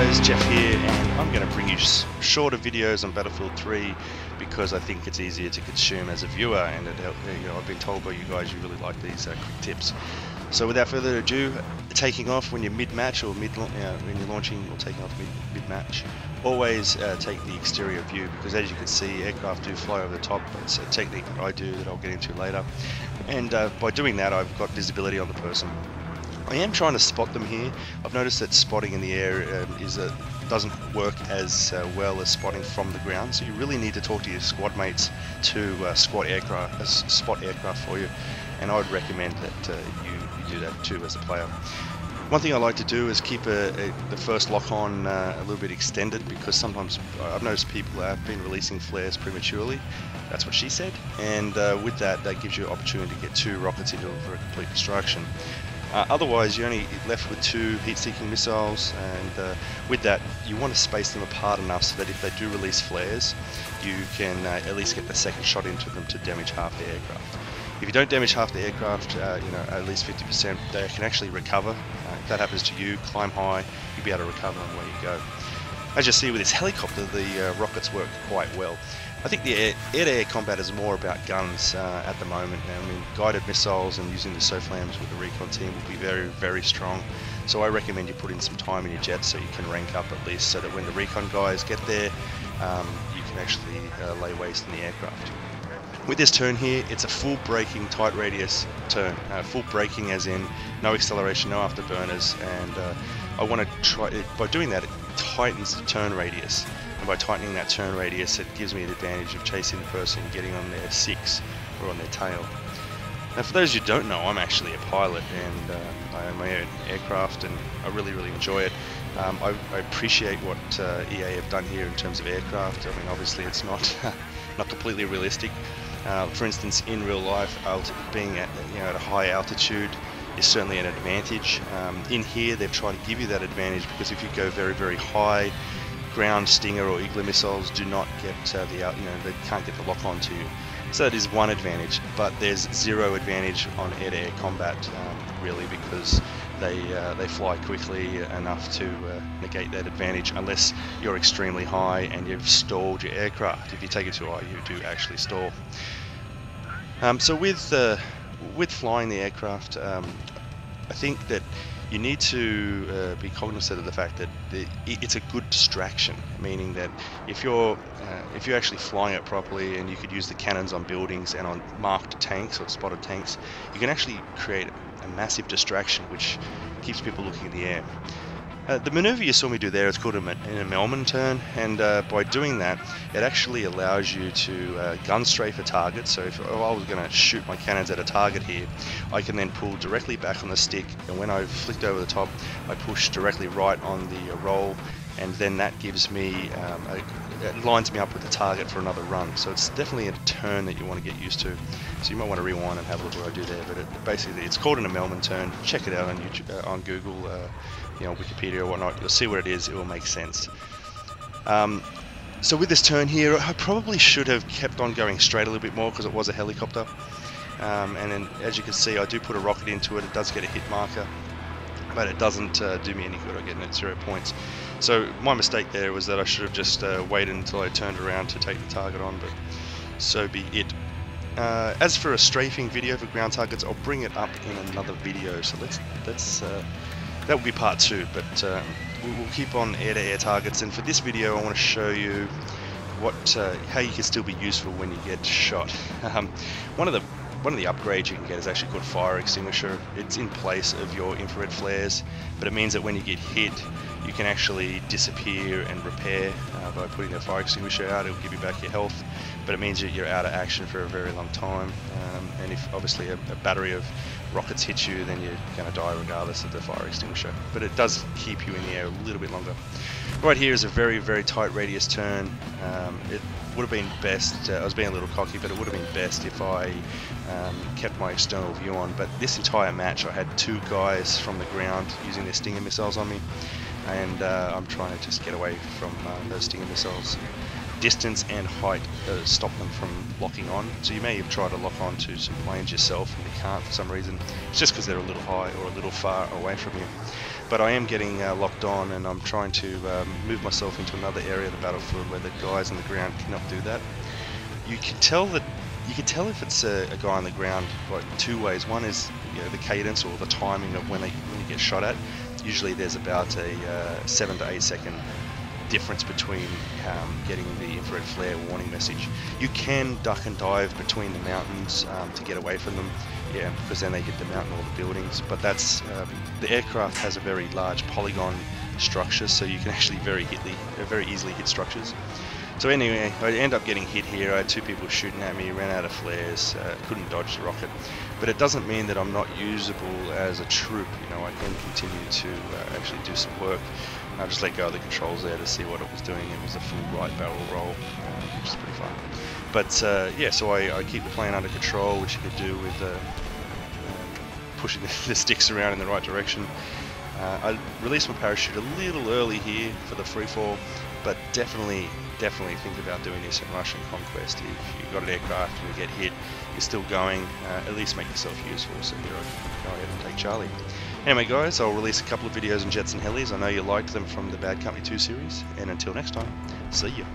guys, Jeff here, and I'm going to bring you shorter videos on Battlefield 3 because I think it's easier to consume as a viewer, and I've been told by you guys you really like these quick tips. So without further ado, taking off when you're mid-match or when you're launching or taking off mid-match, always take the exterior view, because as you can see, aircraft do fly over the top. It's a technique that I do that I'll get into later, and by doing that I've got visibility on the person. I am trying to spot them here. I've noticed that spotting in the air doesn't work as well as spotting from the ground, so you really need to talk to your squad mates to spot aircraft for you, and I would recommend that you do that too as a player. One thing I like to do is keep the first lock on a little bit extended, because sometimes I've noticed people have been releasing flares prematurely. That's what she said, and with that gives you an opportunity to get 2 rockets into them for a complete destruction. Otherwise, you're only left with 2 heat-seeking missiles, and with that, you want to space them apart enough so that if they do release flares, you can at least get the second shot into them to damage half the aircraft. If you don't damage half the aircraft, at least 50%, they can actually recover. If that happens to you, climb high, you'll be able to recover and away you go. As you see with this helicopter, the rockets work quite well. I think the air-to-air combat is more about guns at the moment. I mean, guided missiles and using the SOFLAMs with the recon team will be very, very strong. So I recommend you put in some time in your jets so you can rank up at least, so that when the recon guys get there, you can actually lay waste in the aircraft. With this turn here, it's a full braking tight radius turn. Full braking as in no acceleration, no afterburners, and I want to try, by doing that, it tightens the turn radius. And by tightening that turn radius, it gives me the advantage of chasing the person, getting on their 6 or on their tail. Now, for those who don't know, I'm actually a pilot, and I own my own aircraft, and I really, really enjoy it. I appreciate what EA have done here in terms of aircraft. I mean, obviously it's not not completely realistic. For instance, in real life, being at a high altitude is certainly an advantage. In here, they've tried to give you that advantage, because if you go very, very high, ground Stinger or Eagle missiles do not get they can't get the lock on to you. So that is one advantage, but there's zero advantage on air-to-air combat, really, because they fly quickly enough to negate that advantage, unless you're extremely high and you've stalled your aircraft. If you take it too high, you do actually stall. So with flying the aircraft, I think that you need to be cognizant of the fact that it's a good distraction, meaning that if you're actually flying it properly, and you could use the cannons on buildings and on marked tanks or spotted tanks, you can actually create a massive distraction which keeps people looking in the air. The maneuver you saw me do there is called an Immelmann turn, and by doing that, it actually allows you to gun strafe a target. So if I was going to shoot my cannons at a target here, I can then pull directly back on the stick, and when I've flicked over the top, I push directly right on the roll, and then that gives me, it lines me up with the target for another run. So it's definitely a turn that you want to get used to. So you might want to rewind and have a look at what I do there, but basically it's called an Immelmann turn. Check it out on YouTube, on Google, Wikipedia or whatnot. You'll see what it is. It will make sense. So with this turn here, I probably should have kept on going straight a little bit more, because it was a helicopter. And then, as you can see, I do put a rocket into it. It does get a hit marker, but it doesn't do me any good. I get it at 0 points. So my mistake there was that I should have just waited until I turned around to take the target on, but so be it. As for a strafing video for ground targets, I'll bring it up in another video. So that will be part 2, but we'll keep on air-to-air targets. And for this video, I want to show you how you can still be useful when you get shot. One of the upgrades you can get is actually called fire extinguisher. It's in place of your infrared flares, but it means that when you get hit, you can actually disappear and repair by putting the fire extinguisher out. It will give you back your health, but it means that you're out of action for a very long time. And if obviously a battery of rockets hit you, then you're going to die regardless of the fire extinguisher. But it does keep you in the air a little bit longer. Right here is a very, very tight radius turn. It would have been best, I was being a little cocky, but it would have been best if I kept my external view on. But this entire match I had 2 guys from the ground using their Stinger missiles on me, and I'm trying to just get away from those Stinger missiles. distance and height stop them from locking on. So you may have tried to lock on to some planes yourself and you can't for some reason. It's just because they're a little high or a little far away from you. But I am getting locked on, and I'm trying to move myself into another area of the battlefield where the guys on the ground cannot do that. You can tell if it's a guy on the ground like two ways. One is, you know, the cadence or the timing of when you get shot at. Usually there's about a 7 to 8 second difference between getting the infrared flare warning message. You can duck and dive between the mountains to get away from them, yeah, because then they hit the mountain or the buildings. But that's the aircraft has a very large polygon structure, so you can actually very easily hit structures. So anyway, I end up getting hit here. I had two people shooting at me, ran out of flares, couldn't dodge the rocket. But it doesn't mean that I'm not usable as a troop. You know, I can continue to actually do some work. I just let go of the controls there to see what it was doing. It was a full right barrel roll, which is pretty fun. But yeah, so I keep the plane under control, which you could do with pushing the sticks around in the right direction. I released my parachute a little early here for the free fall, but definitely think about doing this in Russian conquest. If you've got an aircraft and you get hit, you're still going, at least make yourself useful, so you go ahead and take Charlie. Anyway guys, I'll release a couple of videos on jets and helis. I know you liked them from the Bad Company 2 series, and until next time, see ya.